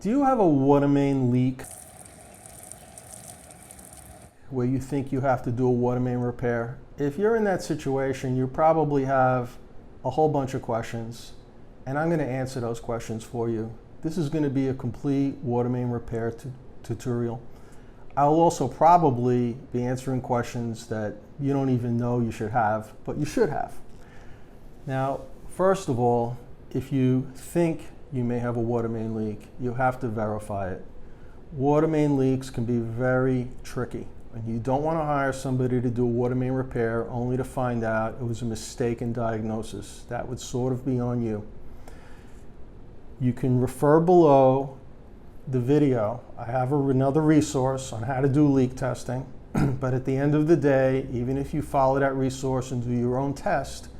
Do you have a water main leak where you think you have to do a water main repair? If you're in that situation, you probably have a whole bunch of questions, and I'm going to answer those questions for you. This is going to be a complete water main repair tutorial. I'll also probably be answering questions that you don't even know you should have, but you should have. Now, first of all, if you think you may have a water main leak, you have to verify it. Water main leaks can be very tricky, and you don't want to hire somebody to do a water main repair only to find out it was a mistaken diagnosis. That would sort of be on you. You can refer below the video. I have another resource on how to do leak testing, but at the end of the day, even if you follow that resource and do your own test,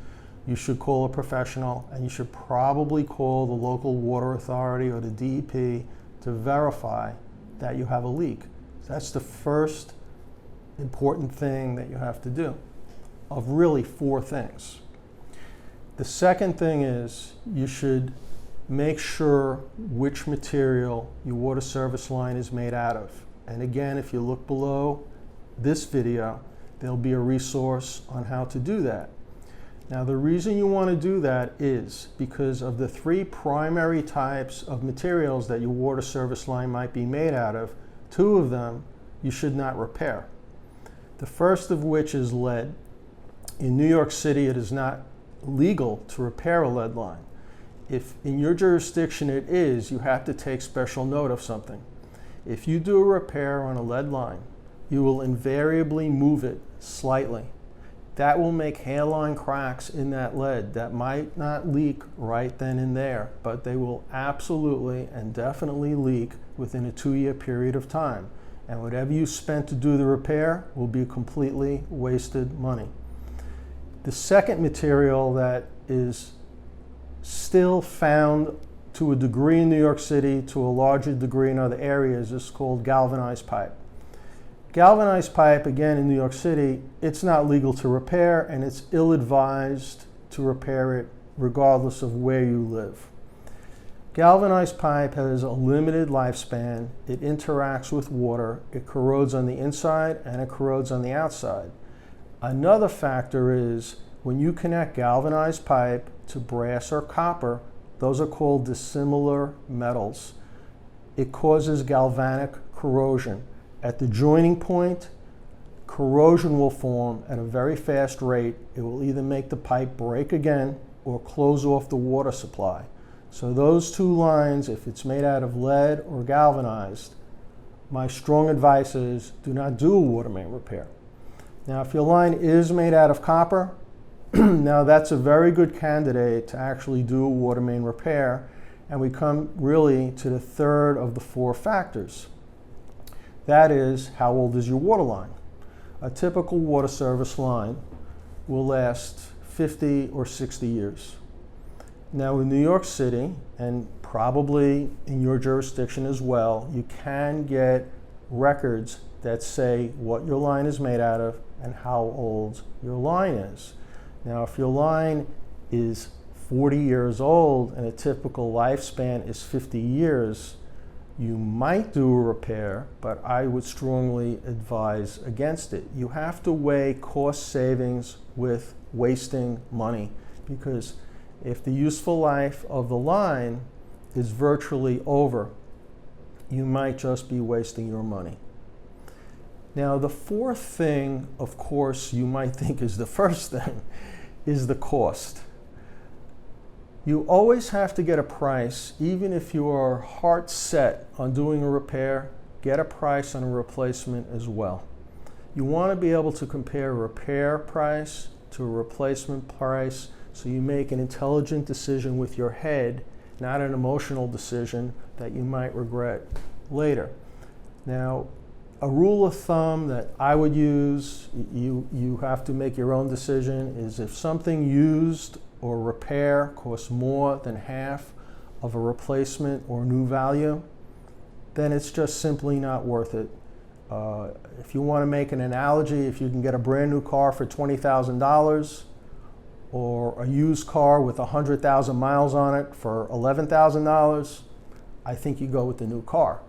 you should call a professional, and you should probably call the local water authority or the DEP to verify that you have a leak. So that's the first important thing that you have to do, of really 4 things. The second thing is you should make sure which material your water service line is made out of. And again, if you look below this video, there'll be a resource on how to do that. Now, the reason you want to do that is because of the 3 primary types of materials that your water service line might be made out of. 2 of them you should not repair. The first of which is lead. In New York City, it is not legal to repair a lead line. If in your jurisdiction it is, you have to take special note of something. If you do a repair on a lead line, you will invariably move it slightly. That will make hairline cracks in that lead that might not leak right then and there, but they will absolutely and definitely leak within a 2-year period of time. And whatever you spent to do the repair will be completely wasted money. The second material that is still found to a degree in New York City, to a larger degree in other areas, is called galvanized pipe. Galvanized pipe, again, in New York City, it's not legal to repair, and it's ill-advised to repair it regardless of where you live. Galvanized pipe has a limited lifespan. It interacts with water. It corrodes on the inside and it corrodes on the outside. Another factor is when you connect galvanized pipe to brass or copper, those are called dissimilar metals. It causes galvanic corrosion. At the joining point, corrosion will form at a very fast rate. It will either make the pipe break again or close off the water supply. So those 2 lines, if it's made out of lead or galvanized, my strong advice is do not do a water main repair. Now, if your line is made out of copper, now that's a very good candidate to actually do a water main repair, and we come really to the third of the 4 factors. That is, how old is your water line? A typical water service line will last 50 or 60 years. Now, in New York City, and probably in your jurisdiction as well, you can get records that say what your line is made out of and how old your line is. Now, if your line is 40 years old and a typical lifespan is 50 years, you might do a repair, but I would strongly advise against it. You have to weigh cost savings with wasting money, because if the useful life of the line is virtually over, you might just be wasting your money. Now, the 4th thing, of course, you might think is the first thing, is the cost. You always have to get a price, even if you are heart set on doing a repair, get a price on a replacement as well. You want to be able to compare a repair price to a replacement price so you make an intelligent decision with your head, not an emotional decision that you might regret later. Now, a rule of thumb that I would use, you have to make your own decision, is if something used or repair costs more than half of a replacement or new value, then it's just simply not worth it. If you want to make an analogy, if you can get a brand new car for $20,000 or a used car with 100,000 miles on it for $11,000, I think you go with the new car.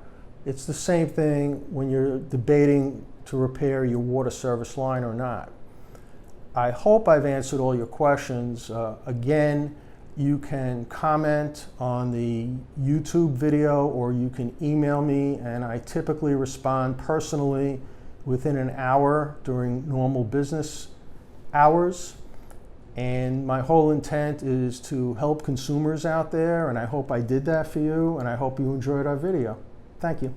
It's the same thing when you're debating to repair your water service line or not. I hope I've answered all your questions. Again, you can comment on the YouTube video or you can email me, and I typically respond personally within an hour during normal business hours. And my whole intent is to help consumers out there, and I hope I did that for you, and I hope you enjoyed our video. Thank you.